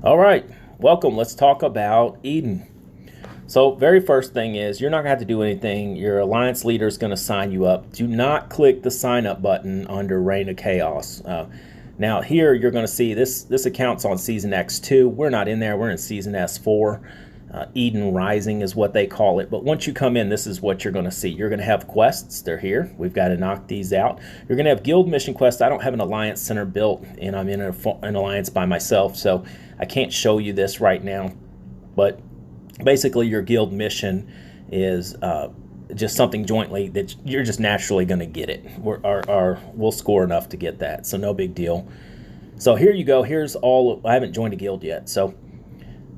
All right, welcome. Let's talk about Eden. So, very first thing is you're not gonna have to do anything. Your alliance leader is gonna sign you up. Do not click the sign up button under Reign of Chaos. Now, here you're gonna see this account's on Season X2. We're not in there. We're in Season S4. Eden Rising is what they call it. But once you come in, this is what you're going to see. You're going to have quests. They're here. We've got to knock these out. You're going to have guild mission quests. I don't have an alliance center built, and I'm in an alliance by myself, so I can't show you this right now. But basically, your guild mission is just something jointly that you're just naturally going to get it. We'll score enough to get that, so no big deal. So here you go. Here's all. I haven't joined a guild yet, so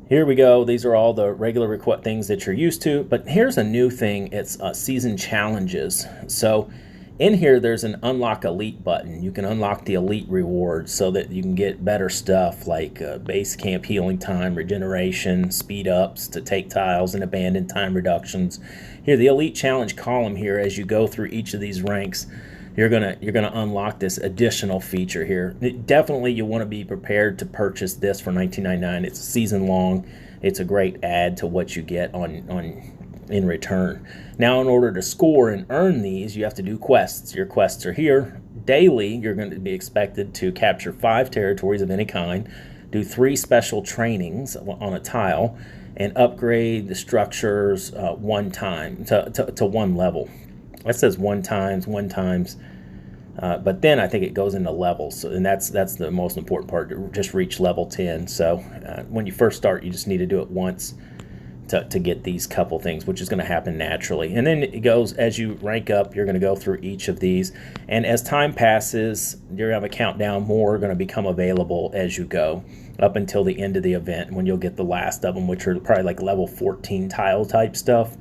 here we go. These are all the regular things that you're used to, but here's a new thing. It's season challenges. So in here, there's an unlock elite button. You can unlock the elite rewards so that you can get better stuff like base camp healing time, regeneration, speed ups to take tiles, and abandon time reductions. Here, the elite challenge column here, as you go through each of these ranks, you're gonna unlock this additional feature here. Definitely, you want to be prepared to purchase this for $19.99. It's a season long. It's a great add to what you get in return. Now, in order to score and earn these, you have to do quests. Your quests are here. Daily, you're going to be expected to capture 5 territories of any kind, do 3 special trainings on a tile, and upgrade the structures one time to one level. That says one times, but then I think it goes into levels, and that's the most important part, to just reach level 10. So when you first start, you just need to do it once to get these couple things, which is going to happen naturally. And then it goes, as you rank up, you're going to go through each of these, and as time passes, you're going to have a countdown. More are going to become available as you go up until the end of the event, when you'll get the last of them, which are probably like level 14 tile type stuff.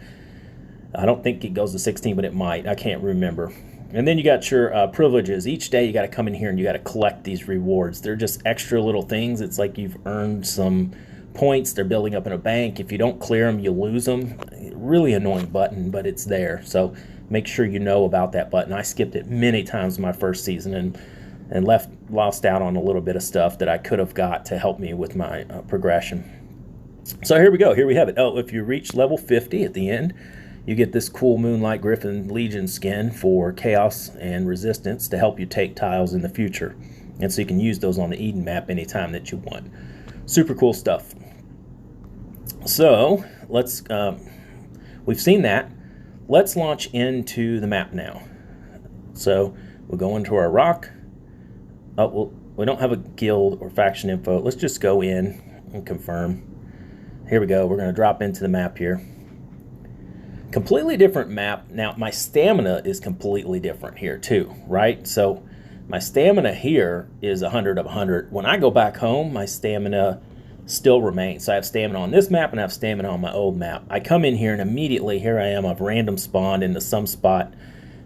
I don't think it goes to 16, but it might. I can't remember. And then you got your privileges. Each day you got to come in here and you got to collect these rewards. They're just extra little things. It's like you've earned some points. They're building up in a bank. If you don't clear them, you lose them. Really annoying button, but it's there. So make sure you know about that button. I skipped it many times in my first season and lost out on a little bit of stuff that I could have got to help me with my progression. So here we go. Here we have it. Oh, if you reach level 50 at the end, you get this cool Moonlight Griffin Legion skin for Chaos and Resistance to help you take tiles in the future. And so you can use those on the Eden map anytime that you want. Super cool stuff. So let's, we've seen that. Let's launch into the map now. So we'll go into our ROC. Oh, well, we don't have a guild or faction info. Let's just go in and confirm. Here we go. We're going to drop into the map here. Completely different map. Now, my stamina is completely different here too, right? So my stamina here is 100 of 100. When I go back home, my stamina still remains. So I have stamina on this map and I have stamina on my old map. I come in here and immediately, here I am, I've random spawned into some spot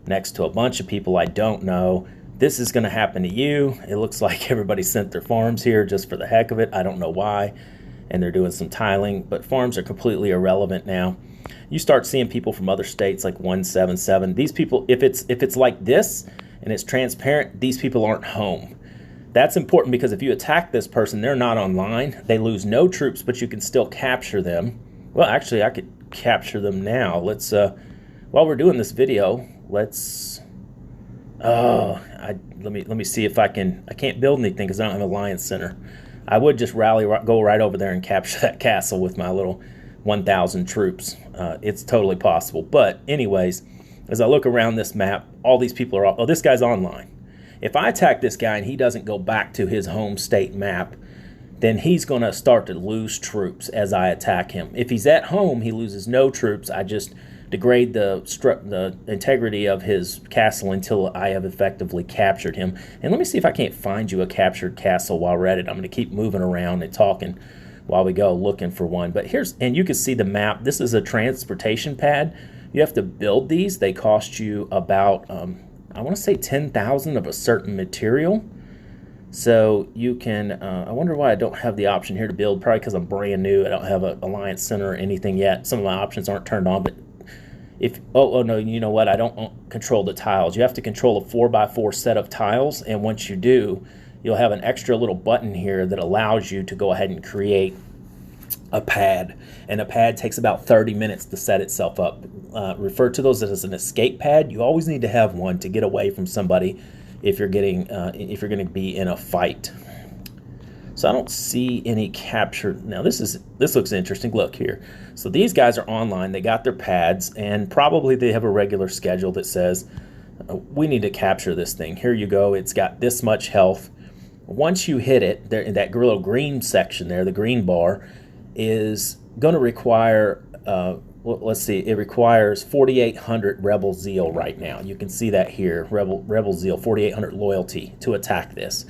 next to a bunch of people I don't know. This is going to happen to you. It looks like everybody sent their farms here just for the heck of it. I don't know why. And they're doing some tiling, but farms are completely irrelevant now. You start seeing people from other states like 177. These people, if it's like this and it's transparent, these people aren't home. That's important because if you attack this person, they're not online. They lose no troops, but you can still capture them. Well, actually, I could capture them now. Let's, while we're doing this video, let's, let me see if I can. I can't build anything because I don't have an alliance center. I would just go right over there and capture that castle with my little 1,000 troops. It's totally possible. But anyways, as I look around this map, all these people are, oh, this guy's online. If I attack this guy and he doesn't go back to his home state map, then he's going to start to lose troops as I attack him. If he's at home, he loses no troops. I just degrade the integrity of his castle until I have effectively captured him. And let me see if I can't find you a captured castle while we're at it. I'm going to keep moving around and talking while we go looking for one. But here's, and you can see the map. This is a transportation pad. You have to build these. They cost you about, I want to say 10,000 of a certain material. So you can, I wonder why I don't have the option here to build. Probably because I'm brand new. I don't have an alliance center or anything yet. Some of my options aren't turned on, but if, oh no, you know what? I don't control the tiles. You have to control a 4x4 set of tiles, and once you do, you'll have an extra little button here that allows you to go ahead and create a pad, and a pad takes about 30 minutes to set itself up. Refer to those as an escape pad. You always need to have one to get away from somebody if you're going to be in a fight. So I don't see any capture. Now this looks interesting. Look here. So these guys are online. They got their pads, and probably they have a regular schedule that says we need to capture this thing. Here you go. It's got this much health. Once you hit it, there in that little green section there, the green bar is going to require. Let's see. It requires 4,800 Rebel Zeal right now. You can see that here. Rebel Zeal, 4,800 loyalty to attack this.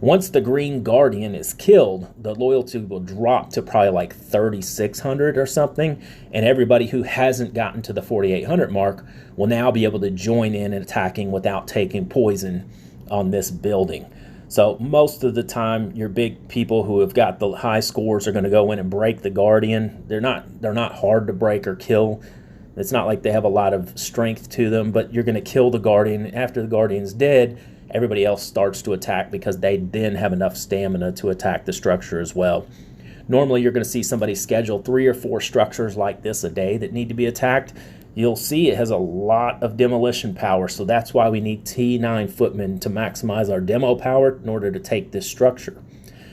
Once the Green Guardian is killed, the loyalty will drop to probably like 3,600 or something, and everybody who hasn't gotten to the 4,800 mark will now be able to join in attacking without taking poison on this building. So most of the time, your big people who have got the high scores are going to go in and break the Guardian. They're not hard to break or kill. It's not like they have a lot of strength to them, but you're going to kill the Guardian. After the Guardian's dead, everybody else starts to attack because they then have enough stamina to attack the structure as well. Normally, you're going to see somebody schedule 3 or 4 structures like this a day that need to be attacked. You'll see it has a lot of demolition power, so that's why we need T9 footmen to maximize our demo power in order to take this structure.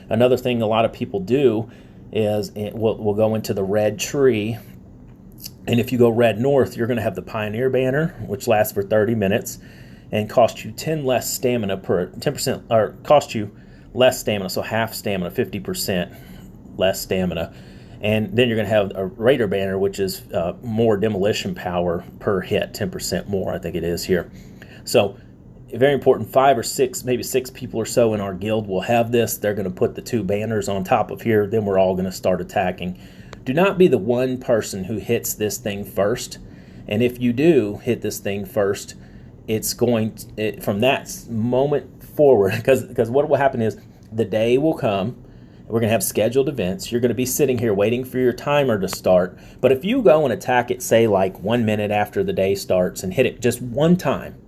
Another thing a lot of people do is we'll go into the red tree, and if you go red north, you're going to have the Pioneer banner, which lasts for 30 minutes and cost you 10 less stamina per 10%, or cost you less stamina, so half stamina, 50% less stamina. And then you're going to have a Raider banner, which is more demolition power per hit, 10% more, I think it is here. So very important, 5 or 6, maybe 6 people or so in our guild will have this. They're going to put the 2 banners on top of here. Then we're all going to start attacking. Do not be the one person who hits this thing first. And if you do hit this thing first, it's going to, from that moment forward, because what will happen is the day will come. We're going to have scheduled events. You're going to be sitting here waiting for your timer to start. But if you go and attack it, say, like 1 minute after the day starts and hit it just one time,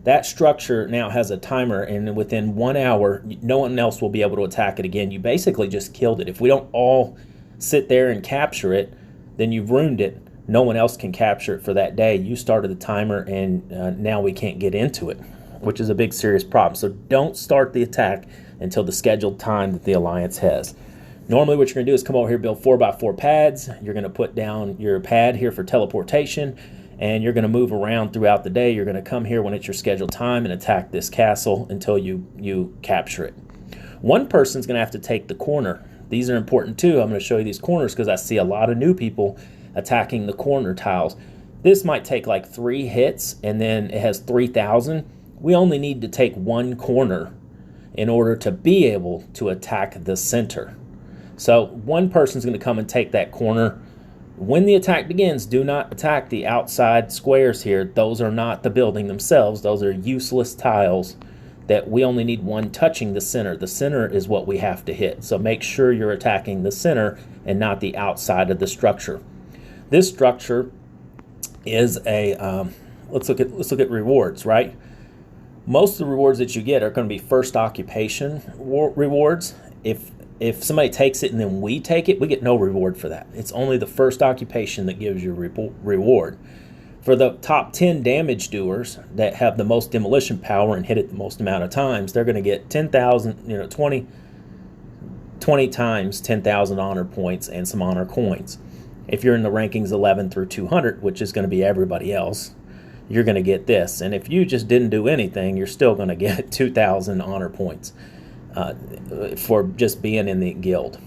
that structure now has a timer, and within 1 hour, no one else will be able to attack it again. You basically just killed it. If we don't all sit there and capture it, then you've ruined it. No one else can capture it for that day. You started the timer, and now we can't get into it, which is a big serious problem. So don't start the attack until the scheduled time that the Alliance has. Normally what you're going to do is come over here, build 4x4 pads. You're going to put down your pad here for teleportation, and you're going to move around throughout the day. You're going to come here when it's your scheduled time and attack this castle until you capture it. One person's going to have to take the corner. These are important too. I'm going to show you these corners because I see a lot of new people attacking the corner tiles. This might take like 3 hits, and then it has 3,000. We only need to take 1 corner in order to be able to attack the center. So one person's going to come and take that corner. When the attack begins, do not attack the outside squares here. Those are not the building themselves. Those are useless tiles that we only need one touching the center. The center is what we have to hit. So make sure you're attacking the center and not the outside of the structure. This structure is a, let's look at rewards, right? Most of the rewards that you get are going to be first occupation rewards. If somebody takes it and then we take it, we get no reward for that. It's only the first occupation that gives you reward. For the top 10 damage doers that have the most demolition power and hit it the most amount of times, they're going to get 10,000, 20 times 10,000 honor points and some honor coins. If you're in the rankings 11 through 200, which is going to be everybody else, you're going to get this. And if you just didn't do anything, you're still going to get 2,000 honor points for just being in the guild.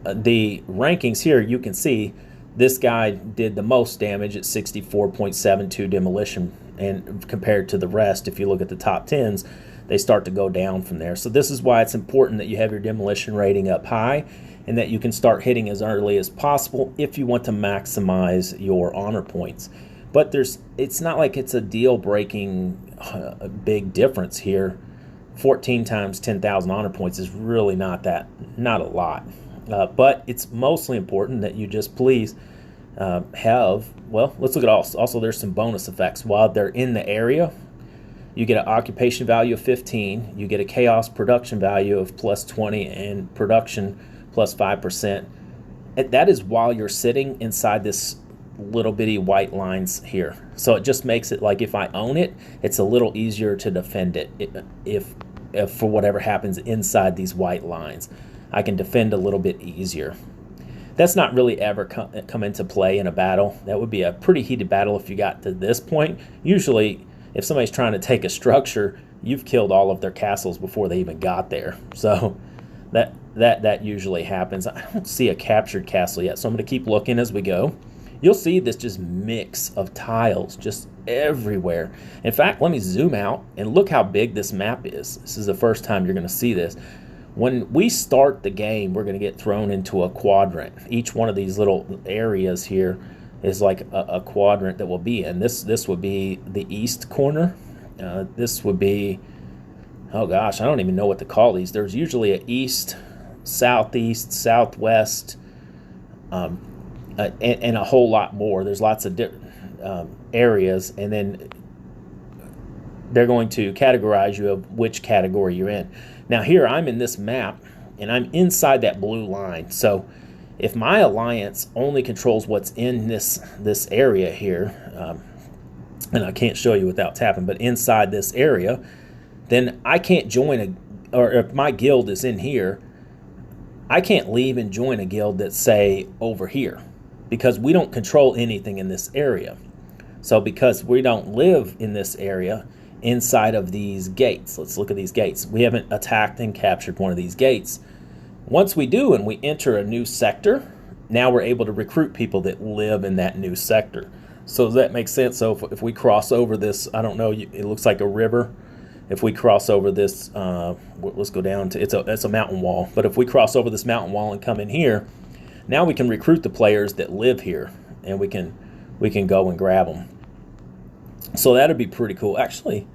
The rankings here, you can see this guy did the most damage at 64.72 demolition, and compared to the rest, if you look at the top 10s, they start to go down from there. So this is why it's important that you have your demolition rating up high and that you can start hitting as early as possible if you want to maximize your honor points. But it's not like it's a deal-breaking big difference here. 14 times 10,000 honor points is really not a lot. But it's mostly important that you just please have, well, let's look at also there's some bonus effects. While they're in the area, You get an occupation value of 15. You get a chaos production value of plus 20 and production plus 5%. That is while you're sitting inside this little bitty white lines here. So it just makes it like if I own it, it's a little easier to defend it if for whatever happens inside these white lines. I can defend a little bit easier. That's not really ever come into play in a battle. That would be a pretty heated battle if you got to this point. Usually, if somebody's trying to take a structure, you've killed all of their castles before they even got there. So that usually happens. I don't see a captured castle yet, so I'm going to keep looking as we go. You'll see this just mix of tiles just everywhere. In fact, let me zoom out and look how big this map is. This is the first time you're going to see this. When we start the game, we're going to get thrown into a quadrant. Each one of these little areas here is like a quadrant that we'll be in. This would be the east corner. This would be, oh gosh, I don't even know what to call these. There's usually an east, southeast, southwest, and a whole lot more. There's lots of different areas, and then they're going to categorize you of which category you're in. Now here I'm in this map, and I'm inside that blue line. So if my alliance only controls what's in this area here, and I can't show you without tapping, but inside this area, then I can't join or if my guild is in here, I can't leave and join a guild that's, say, over here, because we don't control anything in this area. So because we don't live in this area, inside of these gates, let's look at these gates. We haven't attacked and captured one of these gates. Once we do and we enter a new sector, now we're able to recruit people that live in that new sector. So does that make sense? So if we cross over this, I don't know, it looks like a river. If we cross over this, let's go down to, it's a mountain wall. But if we cross over this mountain wall and come in here, now we can recruit the players that live here, and we can go and grab them. So that'd be pretty cool. Actually,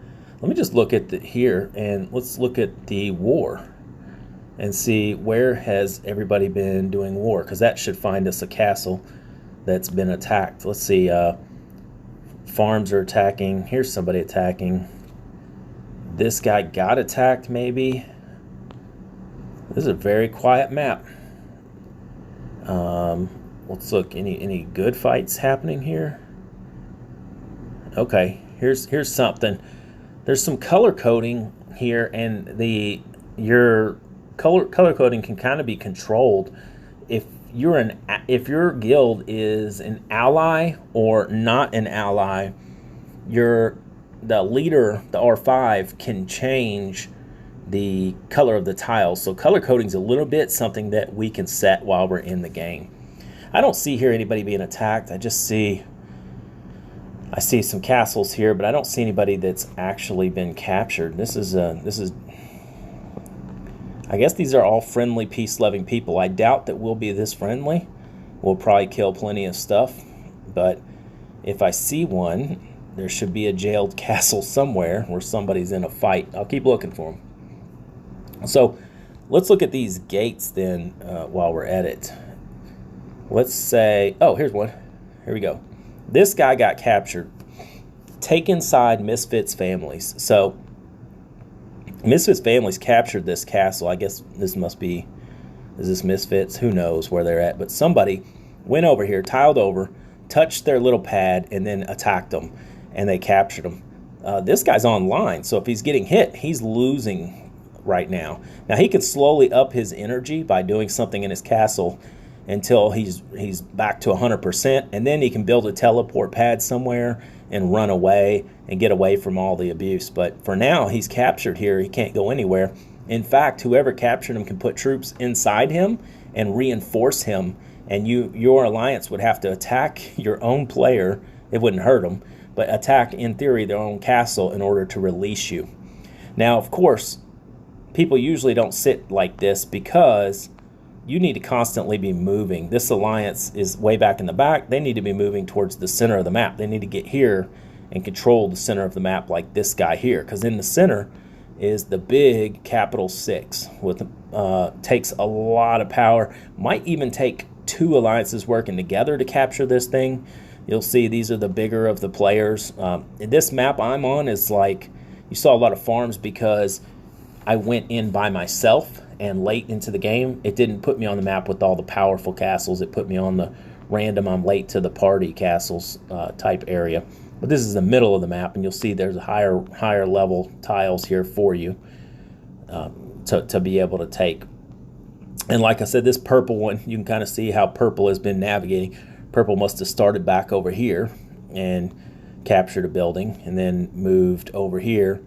let me just look at here, and let's look at the war and see where has everybody been doing war, because that should find us a castle that's been attacked. Let's see, farms are attacking. Here's somebody attacking. This guy got attacked, maybe. This is a very quiet map. Let's look. Any good fights happening here? Okay, here's something. There's some color coding here, and your color coding can kind of be controlled. If your guild is an ally or not an ally, the leader, the R5, can change the color of the tiles. So color coding is a little bit something that we can set while we're in the game. I don't see here anybody being attacked. I see some castles here, but I don't see anybody that's actually been captured. This is I guess these are all friendly, peace-loving people. I doubt that we'll be this friendly. We'll probably kill plenty of stuff, but if I see one, there should be a jailed castle somewhere where somebody's in a fight. I'll keep looking for them. So let's look at these gates then while we're at it. Let's say, oh, here's one. Here we go. This guy got captured. Take inside Misfits families. So Misfits families captured this castle. I guess this must be, is this Misfits? Who knows where they're at? But somebody went over here, tiled over, touched their little pad, and then attacked them, and they captured them. This guy's online, so if he's getting hit, he's losing right now. Now he could slowly up his energy by doing something in his castle until he's back to 100%, and then he can build a teleport pad somewhere and run away and get away from all the abuse. But for now, he's captured here. He can't go anywhere. In fact, whoever captured him can put troops inside him and reinforce him, and your alliance would have to attack your own player. It wouldn't hurt them, but attack, in theory, their own castle in order to release you. Now, of course, people usually don't sit like this because you need to constantly be moving. This alliance is way back in the back. They need to be moving towards the center of the map. They need to get here and control the center of the map like this guy here, because in the center is the big capital 6 with takes a lot of power. Might even take 2 alliances working together to capture this thing. You'll see these are the bigger of the players. This map I'm on is like, You saw a lot of farms because I went in by myself, and late into the game, it didn't put me on the map with all the powerful castles. It put me on the random, I'm late to the party castles type area. But this is the middle of the map, and you'll see there's a higher level tiles here for you to be able to take. And like I said, this purple one, you can kind of see how purple has been navigating. Purple must have started back over here and captured a building, and then moved over here,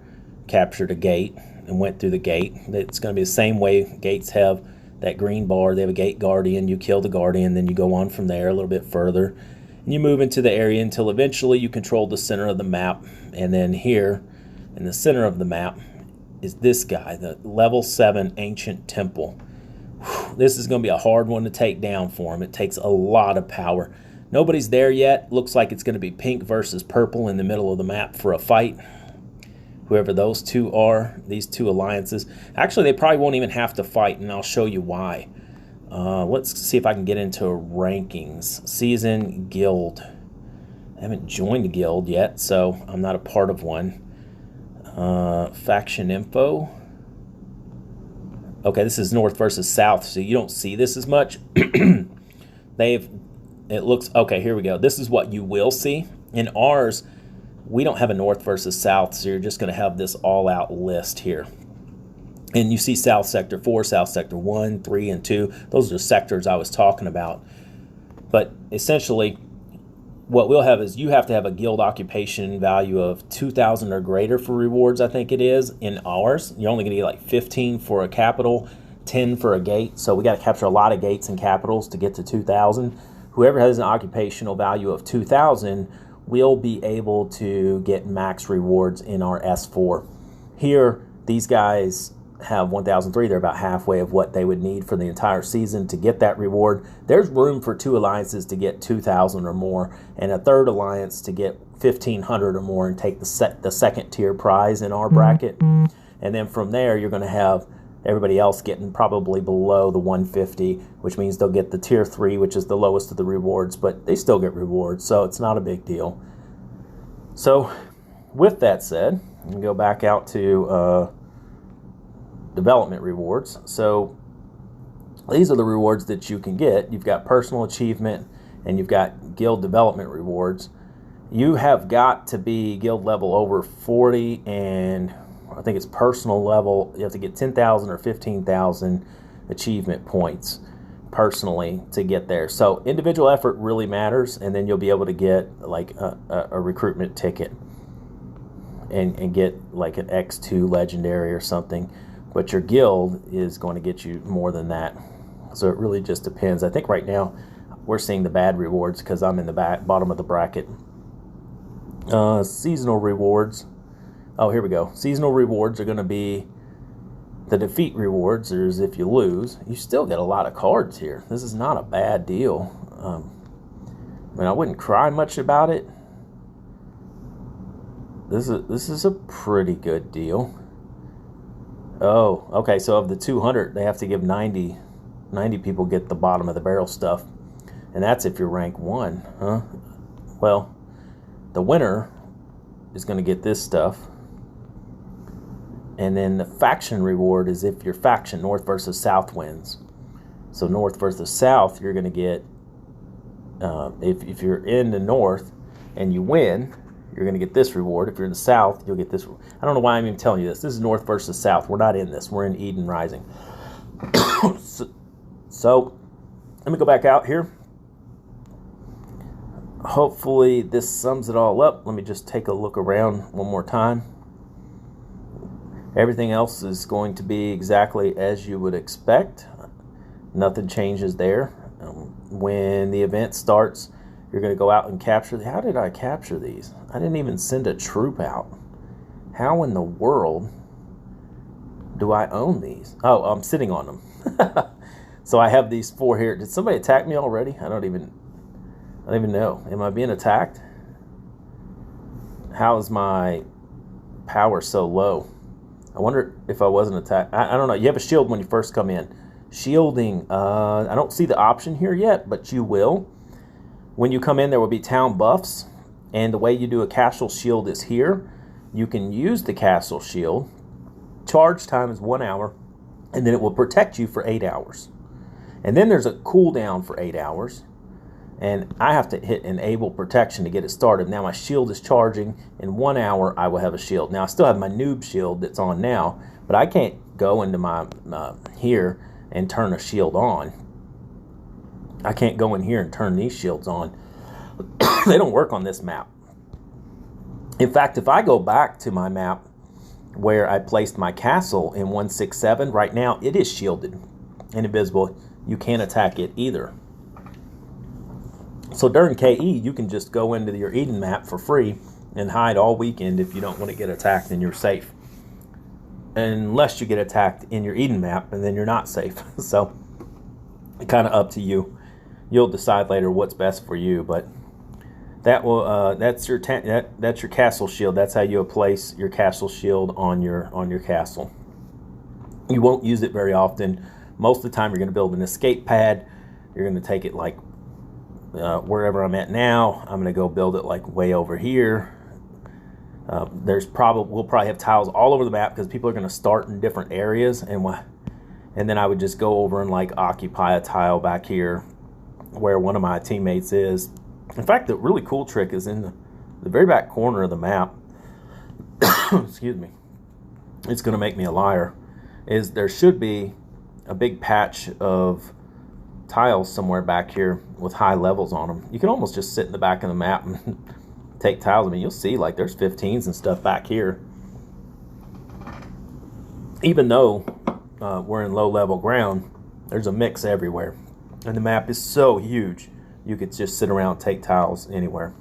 captured a gate, and went through the gate. It's going to be the same way gates have that green bar. They have a gate guardian. You kill the guardian, then you go on from there a little bit further, and you move into the area until eventually you control the center of the map. And then here in the center of the map is this guy, the level 7 ancient temple. This is going to be a hard one to take down for him. It takes a lot of power. Nobody's there yet. Looks like it's going to be pink versus purple in the middle of the map for a fight. Whoever those two are, these two alliances. Actually, they probably won't even have to fight, and I'll show you why. Let's see if I can get into rankings. Season, guild. I haven't joined a guild yet, so I'm not a part of one. Faction info. Okay, this is North versus South, so you don't see this as much. It looks, okay, here we go. This is what you will see. In ours, we don't have a North versus South, so you're just going to have this all-out list here. And you see South Sector 4, South Sector 1, 3, and 2. Those are the sectors I was talking about. But essentially, what we'll have is you have to have a guild occupation value of 2,000 or greater for rewards, I think it is. In ours, you're only going to get like 15 for a capital, 10 for a gate. So we got to capture a lot of gates and capitals to get to 2,000. Whoever has an occupational value of 2,000 will be able to get max rewards in our S4. Here, these guys have 1,003. They're about halfway of what they would need for the entire season to get that reward. There's room for 2 alliances to get 2,000 or more, and a third alliance to get 1,500 or more and take the second tier prize in our bracket. And then from there, you're going to have everybody else getting probably below the 150, which means they'll get the tier 3, which is the lowest of the rewards, but they still get rewards, so it's not a big deal. So with that said, I'm going to go back out to development rewards. So these are the rewards that you can get. You've got personal achievement, and you've got guild development rewards. You have got to be guild level over 40, and I think it's personal level. You have to get 10,000 or 15,000 achievement points personally to get there. So individual effort really matters, and then you'll be able to get like a recruitment ticket and get like an X2 legendary or something. But your guild is going to get you more than that. So it really just depends. I think right now we're seeing the bad rewards because I'm in the bottom of the bracket. Seasonal rewards. Oh, here we go. Seasonal rewards are going to be the defeat rewards, or as if you lose. You still get a lot of cards here. This is not a bad deal. I mean, I wouldn't cry much about it. This is a pretty good deal. Oh, okay. So of the 200, they have to give 90 people get the bottom of the barrel stuff, and that's if you're rank 1, huh? Well, the winner is going to get this stuff. And then the faction reward is if your faction, North versus South, wins. So North versus South, you're going to get, if you're in the North and you win, you're going to get this reward. If you're in the South, you'll get this. I don't know why I'm even telling you this. This is North versus South. We're not in this. We're in Eden Rising. So let me go back out here. Hopefully this sums it all up. Let me just take a look around one more time. Everything else is going to be exactly as you would expect. Nothing changes there. When the event starts, you're going to go out and capture. How did I capture these? I didn't even send a troop out. How in the world do I own these? Oh, I'm sitting on them. So I have these 4 here. Did somebody attack me already? I don't even know. Am I being attacked? How is my power so low? I wonder if I wasn't attacked. I don't know. You have a shield when you first come in. Shielding. I don't see the option here yet, but you will. When you come in, there will be town buffs. And the way you do a casual shield is here. you can use the castle shield. Charge time is 1 hour, and then it will protect you for 8 hours. And then there's a cooldown for 8 hours. And I have to hit enable protection to get it started. Now my shield is charging. In 1 hour, I will have a shield. Now I still have my noob shield that's on now, but I can't go into my here and turn a shield on. I can't go in here and turn these shields on. They don't work on this map. In fact, if I go back to my map where I placed my castle in 167, right now it is shielded and invisible. You can't attack it either. So during KE, you can just go into your Eden map for free and hide all weekend if you don't want to get attacked, and you're safe. Unless you get attacked in your Eden map, and then you're not safe. So kind of up to you. You'll decide later what's best for you, but that will that's your castle shield. That's how you place your castle shield on your castle. You won't use it very often. Most of the time, you're going to build an escape pad. You're going to take it like wherever I'm at now. I'm going to go build it like way over here. We'll probably have tiles all over the map because people are going to start in different areas, and then I would just go over and like occupy a tile back here where one of my teammates is. In fact, the really cool trick is in the very back corner of the map. Excuse me. It's going to make me a liar. Is there should be a big patch of tiles somewhere back here with high levels on them. You can almost just sit in the back of the map and take tiles. I mean, you'll see like there's 15s and stuff back here. Even though we're in low level ground, there's a mix everywhere. And the map is so huge, you could just sit around and take tiles anywhere.